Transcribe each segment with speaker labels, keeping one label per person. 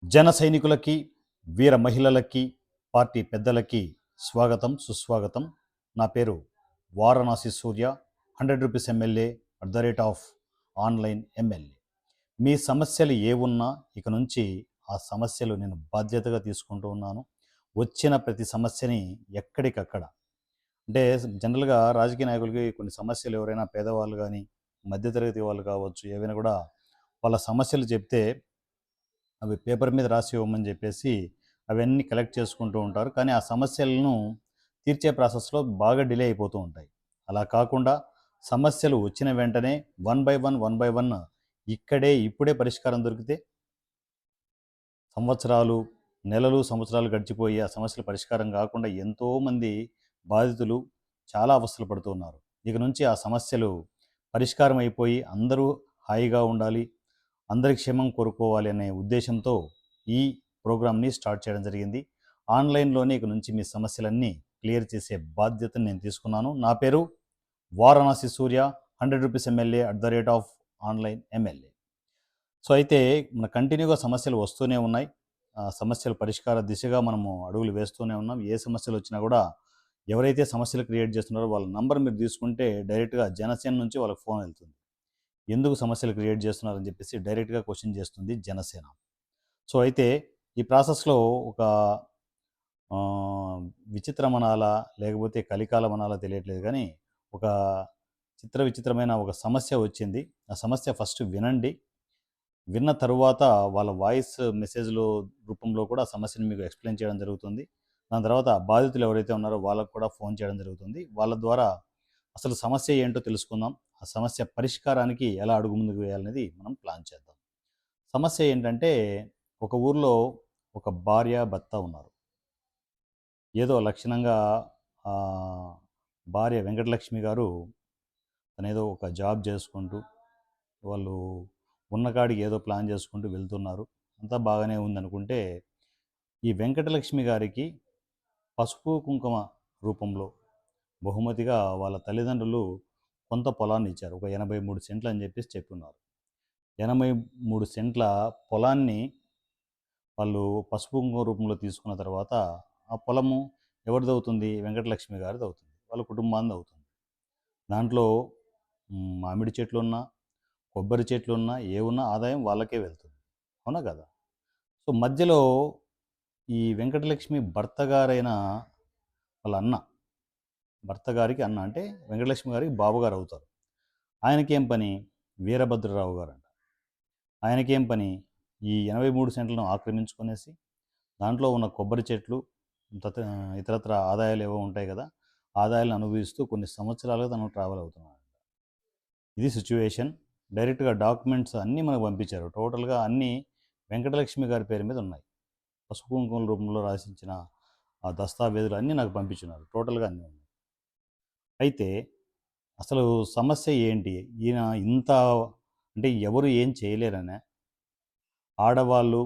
Speaker 1: జన సైనికులకి, వీర మహిళలకి, పార్టీ పెద్దలకి స్వాగతం, సుస్వాగతం. నా పేరు వారణాసి సూర్య, 100 రూపీస్ ఎమ్మెల్యే @ ఆన్‌లైన్ ఎమ్మెల్యే. మీ సమస్యలు ఏవున్నా ఇక నుంచి ఆ సమస్యలు నేను బాధ్యతగా తీసుకుంటూ ఉన్నాను. వచ్చిన ప్రతి సమస్యని ఎక్కడికక్కడ అంటే జనరల్‌గా రాజకీయ నాయకులకి కొన్ని సమస్యలు ఎవరైనా పేదవాళ్ళు గానీ, మధ్యతరగతి వాళ్ళు కావచ్చు, ఏవైనా కూడా వాళ్ళ సమస్యలు చెప్తే అవి పేపర్ మీద రాసి ఇవ్వమని చెప్పేసి అవన్నీ కలెక్ట్ చేసుకుంటూ ఉంటారు. కానీ ఆ సమస్యలను తీర్చే ప్రాసెస్‌లో బాగా డిలే అయిపోతూ ఉంటాయి. అలా కాకుండా సమస్యలు వచ్చిన వెంటనే వన్ బై వన్ ఇక్కడే ఇప్పుడే పరిష్కారం దొరికితే సంవత్సరాలు, నెలలు, సంవత్సరాలు గడిచిపోయి ఆ సమస్యలు పరిష్కారం కాకుండా ఎంతోమంది బాధితులు చాలా అవస్థలు పడుతూ ఉన్నారు. ఇక నుంచి ఆ సమస్యలు పరిష్కారం అయిపోయి అందరూ హాయిగా ఉండాలి, అందరి క్షేమం కోరుకోవాలి అనే ఉద్దేశంతో ఈ ప్రోగ్రామ్‌ని స్టార్ట్ చేయడం జరిగింది. ఆన్‌లైన్‌లోనే ఇక నుంచి మీ సమస్యలన్నీ క్లియర్ చేసే బాధ్యతను నేను తీసుకున్నాను. నా పేరు వారణాసి సూర్య, 100 rupees MLA @ online MLA. So, అయితే మన కంటిన్యూగా సమస్యలు వస్తూనే ఉన్నాయి. సమస్యల పరిష్కార దిశగా మనము అడుగులు వేస్తూనే ఉన్నాం. ఏ సమస్యలొచ్చినా గూడా ఎవరైతే సమస్యలు క్రియేట్ చేస్తున్నారో వాళ్ళ నంబర్ మీరు తీసుకుంటే డైరెక్ట్‌గా జనసేన నుంచి వాళ్ళకి ఫోన్ ఎళ్తుంది. ఎందుకు సమస్యలు క్రియేట్ చేస్తున్నారని చెప్పేసి డైరెక్ట్‌గా క్వెషన్ చేస్తుంది జనసేన. సో, అయితే ఈ ప్రాసెస్‌లో ఒక ఆహ్, విచిత్రమనాలా? లేకపోతే కలికాలమనాలా తెలియట్లేదు గానీ, ఒక విచిత్రమైన ఒక సమస్య వచ్చింది. ఆ సమస్య ఫస్ట్ వినండి. విన్న తరువాత వాళ్ళ వాయిస్ మెసేజ్‌లో రూపంలో కూడా ఆ సమస్యను మీకు ఎక్స్‌ప్లెయిన్ చేయడం జరుగుతుంది. దాని తర్వాత బాధితులు ఎవరైతే ఉన్నారో వాళ్ళకి కూడా ఫోన్ చేయడం జరుగుతుంది. వాళ్ళ ద్వారా అసలు సమస్య ఏంటో తెలుసుకుందాం. ఆ సమస్య పరిష్కారానికి ఎలా అడుగు ముందుకు వేయాలనేది మనం ప్లాన్ చేద్దాం. సమస్య ఏంటంటే, ఒక ఊర్లో ఒక భార్య, భర్త ఉన్నారు. ఏదో లక్షణంగా భార్య వెంకటలక్ష్మి గారు తనేదో ఒక జాబ్ చేసుకుంటూ, వాళ్ళు ఉన్న కాడికి ఏదో ప్లాన్ చేసుకుంటూ వెళ్తున్నారు. అంతా బాగానే ఉందనుకుంటే, ఈ వెంకటలక్ష్మి గారికి పసుపు, కుంకుమ రూపంలో బహుమతిగా వాళ్ళ తల్లిదండ్రులు కొంత పొలాన్ని ఇచ్చారు. ఒక 83 సెంట్లు అని చెప్పేసి చెప్పున్నారు. 83 సెంట్ల పొలాన్ని వాళ్ళు పసుపు, కుంకుమ రూపంలో తీసుకున్న తర్వాత, ఆ పొలము ఎవరిదవుతుంది? వెంకటలక్ష్మి గారిదవుతుంది. వాళ్ళ కుటుంబానిదవుతుంది. దాంట్లో మామిడి చెట్లున్నా, కొబ్బరి చెట్లున్నా, ఏవున్నా ఆదాయం వాళ్ళకే వెళ్తుంది. అవునా కదా? సో, మధ్యలో ఈ వెంకటలక్ష్మి భర్త గారైన వాళ్ళ అన్న, భర్త గారికి అన్న అంటే వెంకటలక్ష్మి గారికి బావగారు అవుతారు. ఆయనకేం పని? వీరభద్రరావు గారంట. ఆయనకేం పని? ఈ 83 సెంట్లను ఆక్రమించుకొనేసి, దాంట్లో ఉన్న కొబ్బరి చెట్లు, తత ఇతరత్ర ఆదాయాలేవో ఉంటాయి కదా! ఆదాయాలను అనుభవిస్తూ కొన్ని సంవత్సరాలుగా తను ట్రావెల్ అవుతున్నాడు. ఇది సిట్యుయేషన్. డైరెక్ట్‌గా డాక్యుమెంట్స్ అన్నీ మనకు పంపించారు. టోటల్‌గా అన్నీ వెంకటలక్ష్మి గారి పేరు మీద ఉన్నాయి. పసుపు, కుంకుమల రూపంలో రాసిచ్చిన ఆ దస్తావేజులు అన్నీ నాకు పంపించున్నారు. టోటల్‌గా అన్నీ ఉన్నాయి. అయితే అసలు సమస్య ఏంటి? ఈయన ఇంత అంటే ఎవరు ఏం చేయలేరనా? ఆడవాళ్ళు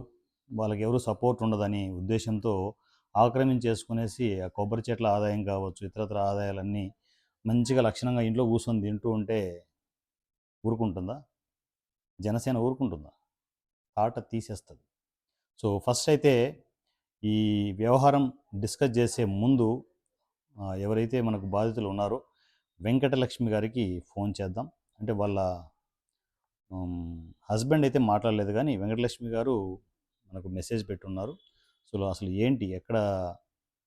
Speaker 1: వాళ్ళకెవరు సపోర్ట్ ఉండదని ఉద్దేశ్యంతో ఆక్రమించేసుకునేసి ఆ కొబ్బరి చెట్ల ఆదాయం కావచ్చు, ఇతరత్ర ఆదాయాలన్నీ మంచిగా లక్షణంగా ఇంట్లో కూర్చొని తింటూ ఉంటే ఊరుకుంటుందా? జనసేన ఊరుకుంటుందా? తాట తీసేస్తది. సో, ఫస్ట్ అయితే ఈ వ్యవహారం డిస్కస్ చేసే ముందు ఎవరైతే మనకు బాధితులు ఉన్నారో వెంకటలక్ష్మి గారికి ఫోన్ చేద్దాం. అంటే వాళ్ళ హస్బెండ్ అయితే మాట్లాడలేదు గానీ, వెంకటలక్ష్మి గారు మనకు మెసేజ్ పెట్టున్నారు. సో, అసలు ఏంటి? ఎక్కడ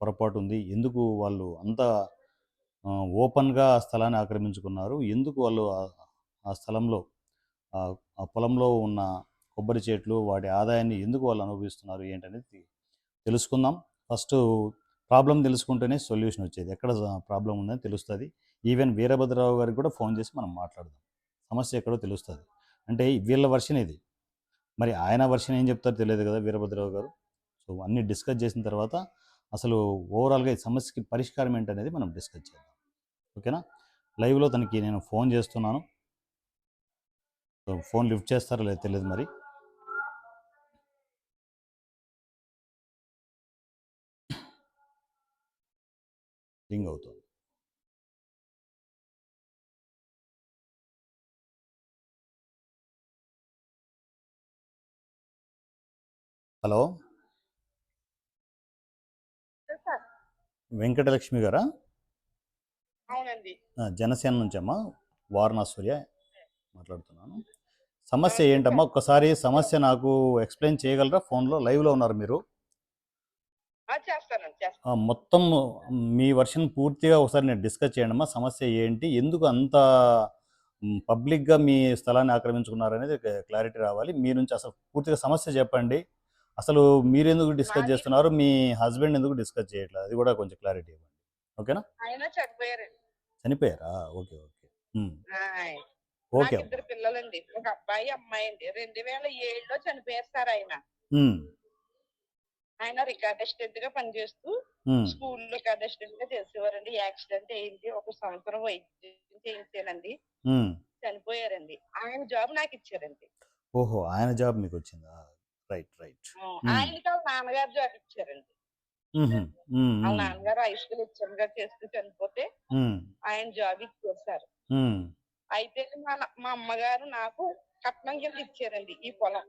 Speaker 1: పొరపాటుంది? ఎందుకు వాళ్ళు అంత ఓపెన్‌గా స్థలాన్ని ఆక్రమించుకున్నారు? ఎందుకు వాళ్ళు ఆ స్థలంలో ఆ పొలంలో ఉన్న కొబ్బరి చెట్లు, వాటి ఆదాయాన్ని ఎందుకు వాళ్ళు అనుభవిస్తున్నారు? ఏంటనేది తెలుసుకుందాం. ఫస్టు ప్రాబ్లమ్ తెలుసుకుంటేనే సొల్యూషన్ వచ్చేది. ఎక్కడ ప్రాబ్లమ్ ఉందని తెలుస్తది. ఈవెన్ వీరభద్రరావు గారికి కూడా ఫోన్ చేసి మనం మాట్లాడదాం. సమస్య ఎక్కడో తెలుస్తది. అంటే వీళ్ళ వెర్షన్ ఇది. మరి ఆయన వెర్షన్ ఏం చెప్తారో తెలియదు కదా! వీరభద్రరావు గారు. సో, అన్నీ డిస్కస్ చేసిన తర్వాత అసలు ఓవరాల్‌గా ఈ సమస్యకి పరిష్కారం ఏంటనేది మనం డిస్కస్ చేద్దాం. ఓకేనా? లైవ్‌లో తనకి నేను ఫోన్ చేస్తున్నాను. సో, ఫోన్ లిఫ్ట్ చేస్తారో లేదో తెలీదు మరి. రింగ్ అవుతుంది. హలో,
Speaker 2: సార్
Speaker 1: వెంకటలక్ష్మి గారా?
Speaker 2: అవునండి.
Speaker 1: జనసేన నుంచి అమ్మా, వారణా సూర్య మాట్లాడుతున్నాను. సమస్య ఏంటమ్మా?
Speaker 2: చెప్పండి.
Speaker 1: ఒక్కసారి సమస్య నాకు ఎక్స్ప్లెయిన్ చేయగలరా? ఫోన్లో లైవ్లో ఉన్నారు మీరు.
Speaker 2: చేస్తానండి, చేస్తాను.
Speaker 1: మొత్తం మీ వర్షన్ పూర్తిగా ఒకసారి నేను డిస్కస్ చేయండి అమ్మా. సమస్య ఏంటి, ఎందుకు అంత పబ్లిక్గా మీ స్థలాన్ని ఆక్రమించుకున్నారనేది క్లారిటీ రావాలి. మీ నుంచి అసలు పూర్తిగా సమస్య చెప్పండి. అసలు మీరు ఎందుకు డిస్కస్
Speaker 2: మాది
Speaker 1: చేస్తున్నారు, మీ హస్బెండ్ ఎందుకు డిస్కస్ చేయట్లేదు, అది కూడా కొంచెం క్లారిటీ ఇవ్వండి. ఓకేనా?
Speaker 2: ఆయన చనిపోయారండి.
Speaker 1: చనిపోయారా? Okay okay.
Speaker 2: ఆయ్.
Speaker 1: ఓకే
Speaker 2: నాకు
Speaker 1: అమ్మా.
Speaker 2: ఇద్దరు పిల్లలండి. ఒక అబ్బాయి, అమ్మాయి అండి. 2007లో చనిపోయారు సార్ ఆయన.
Speaker 1: ఉమ్,
Speaker 2: ఆయన రికార్డ్ అసిస్టెంట్ గా పనిచేస్తూ
Speaker 1: ఉమ్,
Speaker 2: స్కూల్లో రికార్డ్ అసిస్టెంట్ గా చేసేవారండి. యాక్సిడెంట్ అయింది. ఒక సంవత్సరం వైద్యం చేయించానండి.
Speaker 1: ఉమ్.
Speaker 2: చనిపోయారండి. ఆయన జాబ్ నాకు ఇచ్చారండి.
Speaker 1: ఓహో, ఆయన జాబ్ మీకు వచ్చిందా? Right right.
Speaker 2: ఆయనకి వాళ్ళ నాన్నగారు జాబ్ ఇచ్చారండి. వాళ్ళ నాన్నగారు హై స్కూల్ హెచ్ఎం గా చేస్తూ చనిపోతే ఆయన జాబ్ ఇచ్చారు సార్. అయితే మా అమ్మగారు నాకు కట్నం కింద ఇచ్చారండి ఈ పొలం.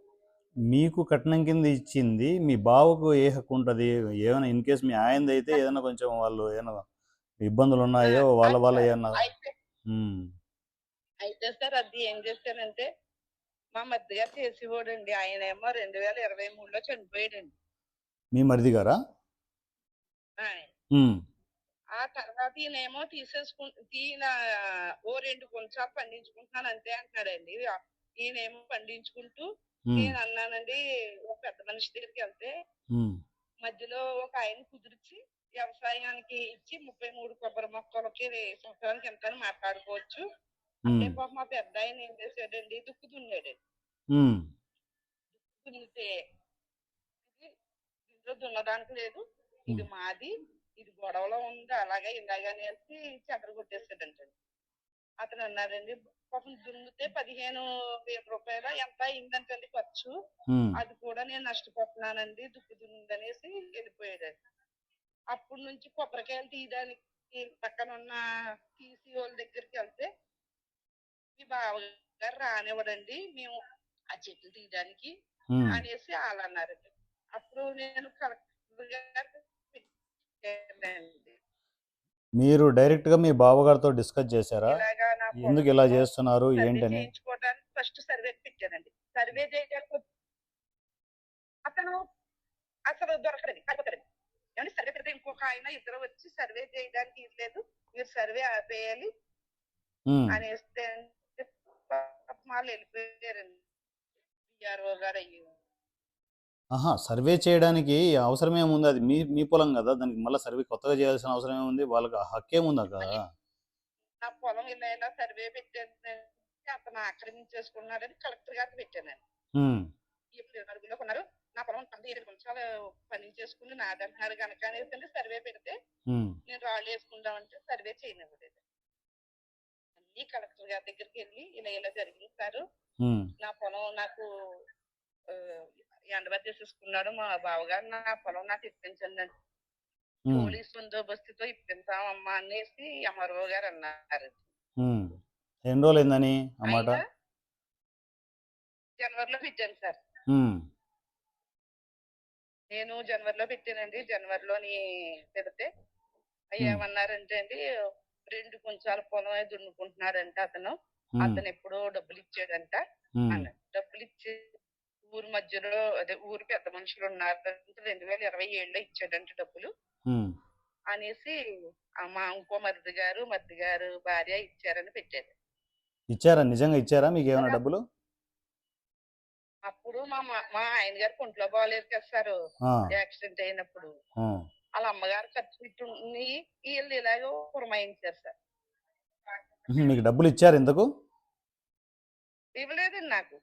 Speaker 1: మీకు కట్నం కింద ఇచ్చింది, మీ బావకు ఏ హక్కు ఉంటుంది? ఏమైనా ఇన్ కేసు మీ ఆయనది అయితే ఏదైనా కొంచెం వాళ్ళు ఏమైనా ఇబ్బందులు ఉన్నాయో వాళ్ళ
Speaker 2: అది
Speaker 1: వాళ్ళ
Speaker 2: సార్.
Speaker 1: ఏమన్నా?
Speaker 2: అయితే సార్ అది ఏం చేశానంటే మా మరిది గారు చేసేవాడండి. ఆయన ఏమో 2023లో చనిపోయాడండి.
Speaker 1: మీ మరిది గారా?
Speaker 2: ఆయ్. ఆ తర్వాత ఈయనేమో ఈయన ఓ 2 కొంచాలు పండించుకుంటున్నాను అంతే అంటున్నాడండి. ఈయనేమో పండించుకుంటూ నేను అన్నానండి, ఒక పెద్ద మనిషి దగ్గరికి వెళ్తే మధ్యలో ఒక ఆయన కుదిర్చి వ్యవసాయానికి ఇచ్చి 33 కొబ్బరి మొక్కలకి సంవత్సరానికి ఎంత అని మాట్లాడుకోవచ్చు అంటే పాప మా పెద్ద ఆయన ఏం చేశాడండి, దుక్కు దున్నాడండి. దున్నితే ఇంట్లో దున్నడానికి లేదు, ఇది మాది, ఇది గొడవలో ఉంది, అలాగే ఇలాగనేసి చెదర కొట్టేసాడంటండి. అతను అన్నారండి, పాపం దున్నితే 15,000 రూపాయలు ఎంత అయిందంటండి ఖర్చు. అది కూడా నేను నష్టపోతున్నానండి దుక్కు దున్నిందనేసి వెళ్ళిపోయాడండి. అప్పటి నుంచి కొబ్బరికాయలు తీయడానికి పక్కన ఉన్న తీసి వాళ్ళ దగ్గరికి వెళ్తే మీ బావగారు రానివ్వడండి, మేము ఆ చెట్లు తీయడానికి అనేసి వాళ్ళు అన్నారండి. అప్పుడు నేను కలెక్టర్ గారు
Speaker 1: మీరు డైరెక్ట్ గా మీ బావగారితో డిస్కస్ చేశారా,
Speaker 2: ఇలాగా నా
Speaker 1: ఎందుకు ఇలా
Speaker 2: పొలంలో
Speaker 1: చేస్తున్నారు
Speaker 2: సర్వే
Speaker 1: ఏంటని?
Speaker 2: చేయించుకోవడానికి ఫస్ట్ సర్వే పెట్టానండి. సర్వే చేయడానికి అతను అసలు దొరకడండి, అయిపోతాడండి. ఏమంటే సర్వే పెడితే ఇంకొక ఆయన ఇద్దరు వచ్చి సర్వే చేయడానికి లేదు, మీరు సర్వే ఆపేయాలి అనేస్తే వాళ్ళు వెళ్ళిపోయారండి. బిఆర్ఓ గారు అయ్యి.
Speaker 1: సర్వే చేయడానికి అవసరం ఏముంది? అది మీ మీ పొలం కదా, దానికి మళ్ళీ సర్వే కొత్తగా చేయాల్సిన అవసరం ఏముంది? వాళ్ళకి హక్కేముందా కదా?
Speaker 2: నా పొలం ఇలా ఇలా సర్వే పెట్టాను, అతను ఆక్రమించేసుకున్నాడని కలెక్టర్ గారికి పెట్టానండి. ఇప్పుడు నలుగురిలో కొన్నారు, నా పొలం 17 నిమిషాలు పని చేసుకుని నాదంటున్నారు కనుక అనేసి సర్వే పెడితే నేను రాళ్ళు వేసుకుందామంటే సర్వే చేయనివ్వలేదు. అన్ని కలెక్టర్ గారి దగ్గరికి వెళ్ళి ఇలా ఇలా జరిగింది సార్, నా పొలం నాకు ఎండబెట్టేసేసుకున్నాడు మా బావగారు, నా పొలం నాకు ఇప్పించండి అంటే పోలీస్ బందోబస్తుతో ఇప్పించామమ్మా అనేసి ఎంఆర్ఓ గారు అన్నారు.
Speaker 1: ఎన్ని రోజులు అయిందని అన్నమాట?
Speaker 2: జనవరిలో పెట్టాను సార్. నేను జనవరిలో పెట్టానండి. జనవరిలోని పెడితే ఏమన్నారంటే అండి, 2 కొంచాల పొలం దున్నుకుంటున్నాడంట అతను, అతను ఎప్పుడో డబ్బులు ఇచ్చాడంట అన్నాడు. డబ్బులు ఇచ్చి ఊరి మధ్యలో అదే ఊరి పెద్ద మనుషులు ఉన్నారు, 2027లో ఇచ్చాడంట డబ్బులు అనేసి మా ఇంకో మరిది గారు భార్య ఇచ్చారని పెట్టారు.
Speaker 1: ఇచ్చారా? నిజంగా ఇచ్చారా మీకు ఏమైనా డబ్బులు?
Speaker 2: అప్పుడు మా ఆయన గారు ఒంట్లో బాగలేదు కదా సార్, యాక్సిడెంట్ అయినప్పుడు వాళ్ళ అమ్మగారు ఖర్చు పెట్టి వీళ్ళు ఇలాగో పురమాయించారు సార్.
Speaker 1: మీకు డబ్బులు ఇచ్చారు ఎందుకు?
Speaker 2: ఇవ్వలేదండి నాకు.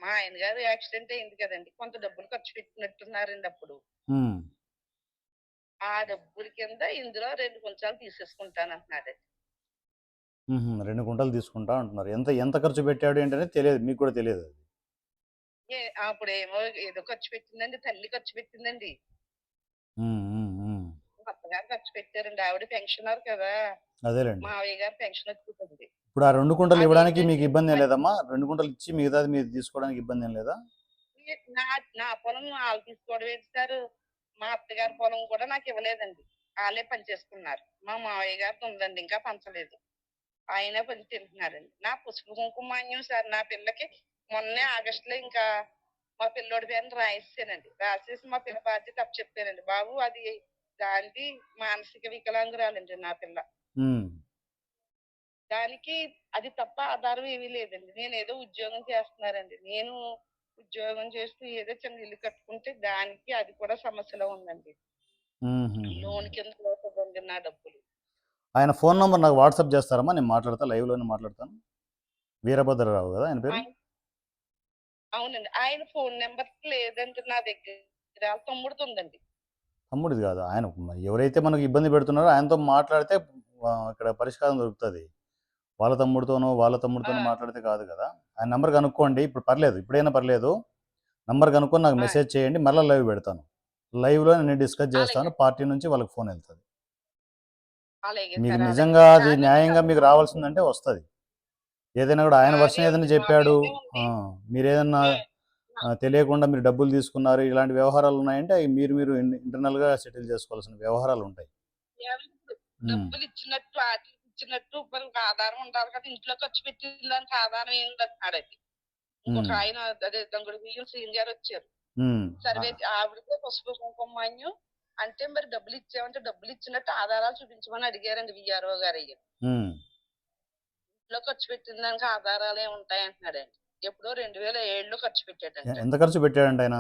Speaker 2: మా ఆయన గారు యాక్సిడెంట్ అయింది కదండి, కొంత డబ్బులు ఖర్చు పెట్టినట్టున్నారండి అప్పుడు. ఆ డబ్బుల కింద ఇందులో 2 కొంచాలు తీసేసుకుంటానంటున్నాడు.
Speaker 1: 2 గుంటలు తీసుకుంటా అంటున్నారు. ఎంత ఎంత ఖర్చు పెట్టాడు ఏంటనే తెలియదు, మీకు కూడా తెలియదు.
Speaker 2: అప్పుడేమో ఏదో ఖర్చు పెట్టిందండి, తల్లి ఖర్చు పెట్టిందండి, అత్తగారు ఖర్చు పెట్టారండి. ఆవిడ పెన్షనర్ కదా,
Speaker 1: అదేలేండి.
Speaker 2: మావయ్య గారు పెన్షన్ వచ్చుకుంటుంది.
Speaker 1: ఇప్పుడు ఆ 2 గుంటలు ఇవ్వడానికి మీకు ఇబ్బంది ఏం లేదమ్మా? 2 గుంటలు ఇచ్చి మిగతాది మీరు తీసుకోవడానికి ఇబ్బంది ఏం లేదా?
Speaker 2: అంటే నా పొలం వాళ్ళు తీసుకోవడం ఏంటి సార్? మా అత్తగారి పొలం కూడా నాకు ఇవ్వలేదండి. వాళ్ళే పనిచేసుకున్నారు. మా మావయ్య గారిది ఉందండి, ఇంకా పంచలేదు. ఆయన పని తింటున్నారండి. నా పసుపు కుంకుమాన్యం సార్, నా పిల్లకి మొన్నే ఆగస్టులో ఇంకా మా పిల్లోడి పేరున రాసేసానండి. రాసేసి మా పిల్ల బాధ్యత అప్పచెప్పానండి. బాబు అది దానిది మానసిక వికలాంగురాలండి నా పిల్ల.
Speaker 1: ఉమ్,
Speaker 2: దానికి అది తప్ప ఆధారం ఏమీ లేదండి. నేనేదో ఉద్యోగం చేస్తున్నానండి. నేను ఉద్యోగం చేస్తూ ఏదో చిన్న ఇల్లు కట్టుకుంటే దానికి అది కూడా సమస్యలో ఉందండి.
Speaker 1: ఉమ్, ఉమ్,
Speaker 2: లోన్
Speaker 1: ఉమ్.
Speaker 2: కింద పోతుందండి నా డబ్బులు.
Speaker 1: ఆయన ఫోన్ నెంబర్ నాకు వాట్సాప్ చేస్తారమ్మా, నేను మాట్లాడతా, లైవ్లోనే మాట్లాడతాను. వీరభద్రరావు కదా ఆయన పేరు?
Speaker 2: ఆయన అవునండి. ఆయన ఫోన్ నెంబర్ లేదండి నా దగ్గర. వాళ్ళ తమ్ముడిది ఉందండి.
Speaker 1: తమ్ముడిది కాదు ఆయన, ఎవరైతే మనకు ఇబ్బంది పెడుతున్నారో ఆయనతో మాట్లాడితే ఇక్కడ పరిష్కారం దొరుకుతుంది. వాళ్ళ
Speaker 2: ఆ!
Speaker 1: తమ్ముడితోనో మాట్లాడితే కాదు కదా. ఆయన నెంబర్ కనుక్కోండి, ఇప్పుడు పర్లేదు, ఇప్పుడైనా పర్లేదు. నంబర్ కనుక్కొని నాకు
Speaker 2: ఆ!
Speaker 1: మెసేజ్ చేయండి, మళ్ళీ లైవ్ పెడతాను. లైవ్లో నేను డిస్కస్ చేస్తాను,
Speaker 2: అలాగే.
Speaker 1: పార్టీ నుంచి వాళ్ళకి ఫోన్ వెళ్తుంది.
Speaker 2: అలాగే
Speaker 1: మీకు
Speaker 2: సార్. అలాగే.
Speaker 1: నిజంగా అది
Speaker 2: కానీ
Speaker 1: న్యాయంగా మీకు రావాల్సిందంటే వస్తుంది. ఏదైనా కూడా ఆయన
Speaker 2: నాదే
Speaker 1: వర్షన్ ఏదైనా
Speaker 2: ఉంది.
Speaker 1: చెప్పాడు,
Speaker 2: మాదే ఉంది.
Speaker 1: మీరు ఏదైనా
Speaker 2: మే న
Speaker 1: తెలియకుండా మీరు డబ్బులు తీసుకున్నారు, ఇలాంటి వ్యవహారాలు ఉన్నాయంటే అవి మీరు ఇంటర్నల్గా సెటిల్ చేసుకోవాల్సిన వ్యవహారాలు ఉంటాయి.
Speaker 2: ఇప్పుడు
Speaker 1: ఉమ్,
Speaker 2: డబ్బులు ఇచ్చినట్టు, ఆటిలకి ఇచ్చినట్టు మనకు ఆధారం ఉండాలి కదా! ఇంట్లో ఖర్చు పెట్టిన దానికి ఆధారం ఏంటంటున్నాడండి. ఇంకొక
Speaker 1: ఉమ్,
Speaker 2: ఆయన అదే దంగుడు బియ్యం శ్రీని గారు వచ్చారు.
Speaker 1: ఉమ్,
Speaker 2: సర్వే ఆవిడకే పసుపు కుంకుమాన్యం అంటే మరి డబ్బులు ఇచ్చామంటే డబ్బులు ఇచ్చినట్టు ఆధారాలు చూపించమని అడిగారండి విఆర్ఓ గారయ్య.
Speaker 1: ఉమ్.
Speaker 2: ఇంట్లో ఖర్చు పెట్టిన దానికి ఆధారాలే ఉంటాయి అంటున్నాడండి. ఎప్పుడో 2007లో ఖర్చు పెట్టాడంట.
Speaker 1: ఎంత ఖర్చు పెట్టాడంట ఆయన?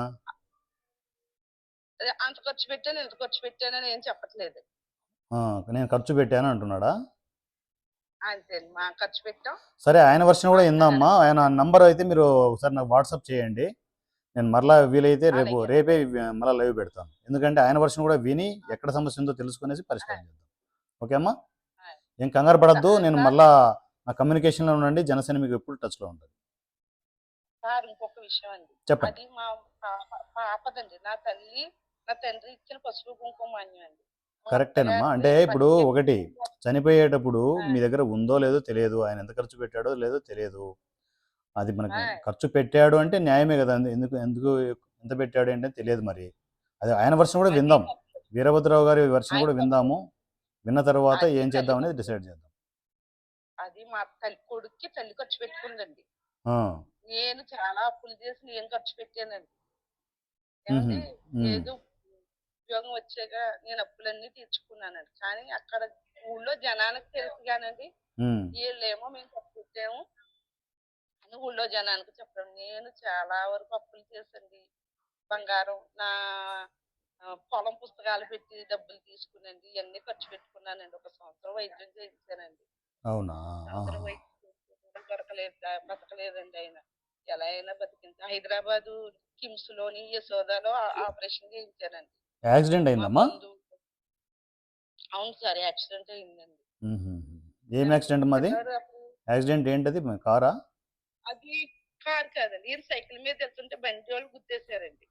Speaker 2: అదే అంత ఖర్చు పెట్టాను, ఇంత ఖర్చు పెట్టానని ఏం చెప్పట్లేదు.
Speaker 1: ఆ, నేను ఖర్చు పెట్టాను అంటున్నాడా?
Speaker 2: అంతే మా ఖర్చు పెట్టాం
Speaker 1: సరే, ఆయన వర్షన్ కూడా
Speaker 2: అంటున్నాడు.
Speaker 1: ఇందామా. ఆయన నంబర్ అయితే మీరు ఒకసారి నాకు వాట్సాప్ చేయండి. నేను మరలా వీలైతే
Speaker 2: అలాగే.
Speaker 1: రేపే మళ్ళీ లైవ్ పెడతాను. ఎందుకంటే ఆయన వర్షన్ కూడా విని ఎక్కడ సమస్య ఉందో తెలుసుకునేసి
Speaker 2: ఆ!
Speaker 1: పరిష్కారం చేద్దాం. ఓకే అమ్మా?
Speaker 2: ఆ!
Speaker 1: ఏం కంగారు పడద్దు, నేను
Speaker 2: సార్,
Speaker 1: మళ్ళా నా కమ్యూనికేషన్లో ఉండండి. జనసేన మీకు ఎప్పుడు టచ్లో ఉంటుంది.
Speaker 2: సార్ ఇంకొక విషయం అండి.
Speaker 1: చెప్పండి.
Speaker 2: అది మా పాపదండి. నా తండ్రి ఇచ్చిన పసుపు కుంకుమాన్యం అండి. మా
Speaker 1: కరెక్టేనమ్మా.
Speaker 2: అత్తగారిది
Speaker 1: అంటే ఇప్పుడు
Speaker 2: 15
Speaker 1: ఒకటి, చనిపోయేటప్పుడు
Speaker 2: ఆ!
Speaker 1: మీ దగ్గర ఉందో లేదో తెలియదు, ఆయన ఎంత ఖర్చు పెట్టాడో లేదో తెలియదు. అది మనకు
Speaker 2: ఆ!
Speaker 1: ఖర్చు పెట్టాడు అంటే న్యాయమే కదా. ఎందుకు ఎందుకు ఎంత పెట్టాడు అంటే తెలియదు మరి. అది ఆయన వర్షన్ కూడా
Speaker 2: అది
Speaker 1: విందాం. వీరభద్రరావు గారి వర్షన్
Speaker 2: ఆయన
Speaker 1: కూడా విందాము. విన్న తర్వాత
Speaker 2: అది
Speaker 1: ఏం
Speaker 2: తల్లి
Speaker 1: చేద్దాం అనేది డిసైడ్ చేద్దాం.
Speaker 2: అది మా కొడుక్కి తల్లి ఖర్చు పెట్టుకుందండి.
Speaker 1: ఆ.
Speaker 2: నేను చాలా అప్పులు చేసి నేను ఖర్చు పెట్టానండి.
Speaker 1: మ్హూ.
Speaker 2: ఏవండీ,
Speaker 1: మ్.
Speaker 2: ఏదో ఉద్యోగం వచ్చాక నేను అప్పులన్నీ తీర్చుకున్నానండి. కానీ అక్కడ ఊళ్ళో జనానికి తెలుసు కానండి,
Speaker 1: మ్.
Speaker 2: వీళ్ళేమో మేము ఖర్చు పెట్టాము అని ఊళ్ళో జనానికి చెప్పడం. నేను చాలా వరకు అప్పులు చేసండి. బంగారం, నా పొలం పుస్తకాలు పెట్టి డబ్బులు తీసుకునండి. ఇవన్నీ ఖర్చు పెట్టుకున్నానండి. ఒక సంవత్సరం వైద్యం చేయించానండి.
Speaker 1: అవునా?
Speaker 2: సంవత్సరం
Speaker 1: ఆహా.
Speaker 2: వైద్యం చేస్తే కూడా బతకలేదండి ఆయన. ఎలా అయినా బతికింది. హైదరాబాదు కిమ్స్ లోని యశోదాలో ఆపరేషన్ చేయించానండి.
Speaker 1: యాక్సిడెంట్
Speaker 2: మా
Speaker 1: అయిందమ్మా?
Speaker 2: బంధువు అవును సార్, యాక్సిడెంట్ అయిందండి.
Speaker 1: మ్హూ. ఏం
Speaker 2: నేను
Speaker 1: యాక్సిడెంట్ మాది?
Speaker 2: పిల్లాడు అప్పుడు
Speaker 1: యాక్సిడెంట్ ఏంటది, కారా?
Speaker 2: అది కారు కాదండి. ఈయన సైకిల్ మీద వెళ్తుంటే బండి వాళ్ళు గుద్దేశారండి.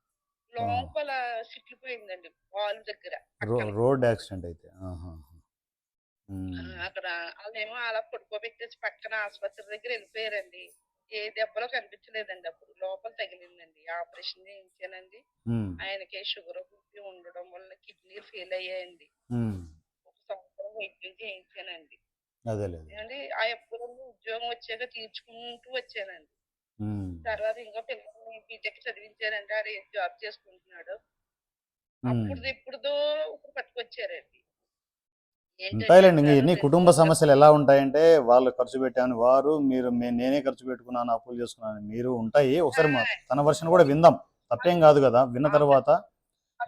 Speaker 1: ఆ.
Speaker 2: లోపల సిక్కిపోయిందండి వాల్ దగ్గర పక్కన.
Speaker 1: రోడ్ యాక్సిడెంట్ అయితే. ఆహా. మ్.
Speaker 2: అక్కడ వాళ్ళేమో అలా పడుకోబెట్టేసి పక్కన ఆసుపత్రి దగ్గర వెళ్ళిపోయారండి. ఏ దెబ్బలో కనిపించలేదండి. అప్పుడు లోపల తగిలిందండి. ఆపరేషన్ చేయించానండి.
Speaker 1: మ్.
Speaker 2: ఆయనకి షుగర్ బీపీ ఉండడం వల్ల కిడ్నీలు ఫెయిల్ అయ్యాయండి.
Speaker 1: మ్.
Speaker 2: ఒక సంవత్సరం వైద్యం చేయించానండి.
Speaker 1: అదేలేదు.
Speaker 2: ఏమండి ఆ ఎప్పుడన్నీ ఉద్యోగం వచ్చాక తీర్చుకుంటూ వచ్చానండి.
Speaker 1: మ్.
Speaker 2: తర్వాత ఇంకా పిల్లల్ని బీటెక్ చదివించానండి. ఆడు జాబ్ చేసుకుంటున్నాడు.
Speaker 1: మ్.
Speaker 2: అప్పుడుది ఇప్పుడుదో ఇప్పుడు పట్టుకొచ్చారండి. ఏంటంటే
Speaker 1: ఉంటాయిలేండి. ఇంక
Speaker 2: సార్
Speaker 1: ఇన్ని
Speaker 2: 2
Speaker 1: కుటుంబ
Speaker 2: సంవత్సరాలు
Speaker 1: సమస్యలు ఎలా ఉంటాయంటే, వాళ్ళు ఖర్చు పెట్టాను, వారు మీరు నేనే ఖర్చు పెట్టుకున్నాను, అప్పులు చేసుకున్నాను, మీరు ఉంటాయి. ఒకసారి తన వర్షన్ కూడా విందాం. తప్పేం కాదు కదా. విన్న తర్వాత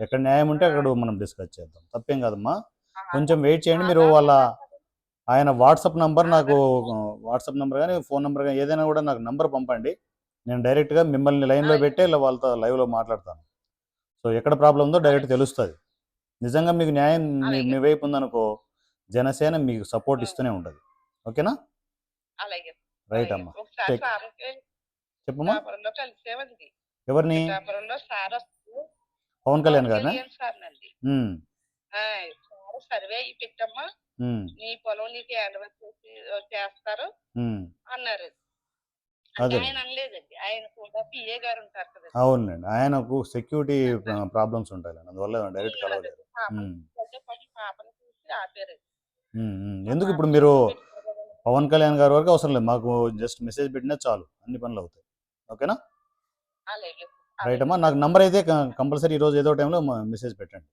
Speaker 1: ఎక్కడ న్యాయం ఉంటే అక్కడ మనం డిస్కస్ చేద్దాం. తప్పేం కాదమ్మా. కొంచెం వెయిట్ చేయండి. మీరు
Speaker 2: ఆధారం
Speaker 1: వాళ్ళ
Speaker 2: ఉండాలి.
Speaker 1: ఆయన వాట్సాప్ నంబర్ నాకు,
Speaker 2: ఆధారం
Speaker 1: వాట్సాప్ నంబర్ కానీ ఫోన్ నంబర్ కానీ ఏదైనా కూడా నాకు నంబర్ పంపండి. నేను డైరెక్ట్గా మిమ్మల్ని లైన్లో
Speaker 2: అలాగే.
Speaker 1: పెట్టి ఇలా వాళ్ళతో లైవ్లో మాట్లాడతాను. సో ఎక్కడ ప్రాబ్లం ఉందో డైరెక్ట్
Speaker 2: అలాగే.
Speaker 1: తెలుస్తుంది. నిజంగా మీకు న్యాయం
Speaker 2: అలాగే.
Speaker 1: మీ వైపు ఉందనుకో, జనసేన మీకు సపోర్ట్
Speaker 2: ఆ!
Speaker 1: ఇస్తూనే ఉంటుంది. ఓకేనా?
Speaker 2: అలాగే.
Speaker 1: రైట్
Speaker 2: అలాగే.
Speaker 1: అమ్మా.
Speaker 2: ఒకసారి
Speaker 1: టేక్.
Speaker 2: సార్‌కి
Speaker 1: చెప్పమ్మా.
Speaker 2: పిఠాపురంలో కలిసామండి.
Speaker 1: ఎవరిని?
Speaker 2: పిఠాపురంలో సారొస్తూ
Speaker 1: పవన్ కళ్యాణ్
Speaker 2: పవన్
Speaker 1: గారినా?
Speaker 2: కళ్యాణ్ సార్‌నండి.
Speaker 1: ఉమ్,
Speaker 2: సారు సర్వే అయ్యి పెట్టమ్మా.
Speaker 1: ఉమ్,
Speaker 2: నీ పొలం నీకు హ్యాండ్ ఓవర్ చేస్తారు
Speaker 1: ఉమ్,
Speaker 2: అన్నారు.
Speaker 1: అదే
Speaker 2: ఆయన అనలేదండి. ఆయన కూడా పిఏ గారు ఉంటారు కదండి.
Speaker 1: అవునండి. ఆయనకు సెక్యూరిటీ ప్రాబ్లమ్స్ ఉంటాయిలెండి. అందువల్ల డైరెక్ట్
Speaker 2: అదే
Speaker 1: కలవలేరు.
Speaker 2: పాపని
Speaker 1: హ్మ్.
Speaker 2: అంటే పాపం పాపని చూసి ఆపారండి. మా
Speaker 1: ఎందుకు ఇప్పుడు
Speaker 2: పాపని
Speaker 1: మీరు
Speaker 2: చూసి పెట్టుకున్నారు కదండి.
Speaker 1: పవన్ కళ్యాణ్ గారి వరకు అవసరం లేదు. మాకు జస్ట్ మెసేజ్ పెట్టినా చాలు. అన్ని పనులవుతాయి. ఓకేనా?
Speaker 2: అలాగే.
Speaker 1: రైట్
Speaker 2: అలాగే.
Speaker 1: అమ్మా. నాకు నంబర్ అయితే కంపల్సరీ ఈరోజు ఏదో టైంలో మెసేజ్ పెట్టండి.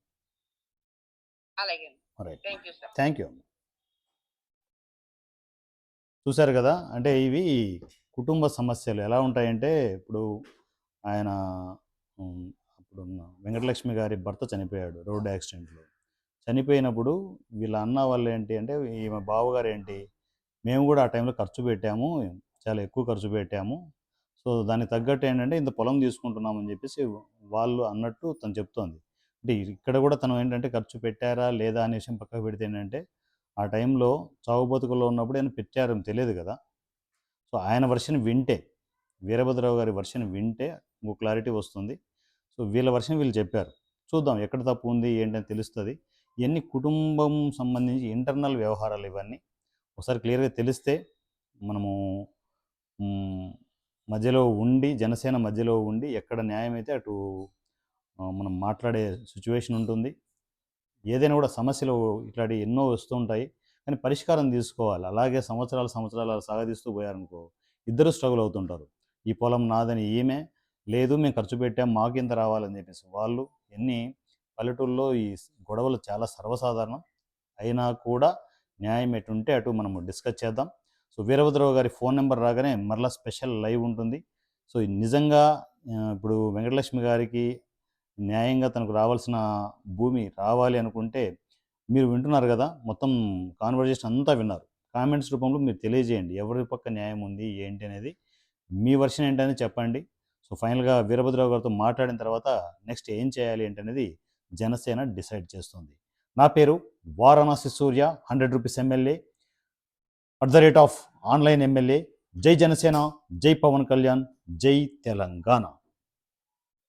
Speaker 2: అలాగే.
Speaker 1: Right.
Speaker 2: Thank you sir.
Speaker 1: Thank you. చూసారు కదా! అంటే ఇవి కుటుంబ సమస్యలు ఎలా ఉంటాయంటే, ఇప్పుడు ఆయన హ్మ్, అప్పుడున్న వెంకటలక్ష్మి గారి భర్త చనిపోయాడు రోడ్ యాక్సిడెంట్‌లో. చనిపోయినప్పుడు వీళ్ళ అన్న వాళ్ళు ఏంటి అంటే, ఈమె బావగారు ఏంటి, మేము కూడా ఆ టైంలో ఖర్చు పెట్టాము. చాలా ఎక్కువ ఖర్చు పెట్టాము. సో, దానికి తగ్గట్టు ఏంటంటే, ఇంత పొలం తీసుకుంటున్నామని చెప్పేసి వాళ్ళు అన్నట్టు తను చెప్తోంది. అంటే ఇక్కడ కూడా తను ఏంటంటే, ఖర్చు పెట్టారా లేదా అనే విషయం పక్కకు పెడితే ఏంటంటే, ఆ టైంలో చావు బతుకుల్లో ఉన్నప్పుడు ఆయన పెట్టారని తెలియదు కదా! సో, ఆయన వెర్షన్ వింటే, వీరభద్రరావు గారి వెర్షన్ వింటే ఇంకో క్లారిటీ వస్తుంది. సో, వీళ్ళ వెర్షన్ వీళ్ళు చెప్పారు. చూద్దాం ఎక్కడ తప్పు ఉంది ఏంటని తెలుస్తది. ఇయన్నీ కుటుంబం సంబంధించి ఇంటర్నల్ వ్యవహారాలు ఇవన్నీ. ఒకసారి క్లియర్‌గా తెలిస్తే మనము హ్మ్, మధ్యలో ఉండి జనసేన మధ్యలో ఉండి ఎక్కడ న్యాయమైతే అటు మనం మాట్లాడే సిచ్యువేషన్ ఉంటుంది. ఏదైనా కూడా సమస్యలు ఇట్లాంటివి ఎన్నో వస్తూ ఉంటాయి. కానీ పరిష్కారం తీసుకోవాలి. అలాగే సంవత్సరాలు, సంవత్సరాలు అలా సాగదీస్తూ పోయారనుకో, ఇద్దరు స్ట్రగుల్ అవుతుంటారు. ఈ పొలం నాదని ఈమె, లేదు మేము ఖర్చు పెట్టాం మాకింత రావాలని చెప్పేసి వాళ్ళు. ఎన్ని పల్లెటూరులో ఈ గొడవలు చాలా సర్వసాధారణం. అయినా కూడా న్యాయం ఎటుంటే అటు మనము డిస్కస్ చేద్దాం. సో, వీరభద్రరావు గారి ఫోన్ నెంబర్ రాగానే మరలా స్పెషల్ లైవ్ ఉంటుంది. సో, నిజంగా ఇప్పుడు వెంకటలక్ష్మి గారికి న్యాయంగా తనకు రావాల్సిన భూమి రావాలి అనుకుంటే, మీరు వింటున్నారు గదా! మొత్తం కాన్వర్జేషన్ అంతా విన్నారు. కామెంట్స్ రూపంలో మీరు తెలియజేయండి. ఎవరి పక్క న్యాయం ఉంది, ఏంటి అనేది. మీ వెర్షన్ ఏంటని చెప్పండి. సో, ఫైనల్‌గా వీరభద్రరావు గారితో మాట్లాడిన తర్వాత నెక్స్ట్ ఏం చేయాలి ఏంటనేది జనసేన డిసైడ్ చేస్తుంది. నా పేరు వారణాసి సూర్య, రూ. 100 ఎమ్మెల్యే, @ ఆన్‌లైన్ ఎమ్మెల్యే. జై జనసేన, జై పవన్ కళ్యాణ్, జై తెలంగాణ.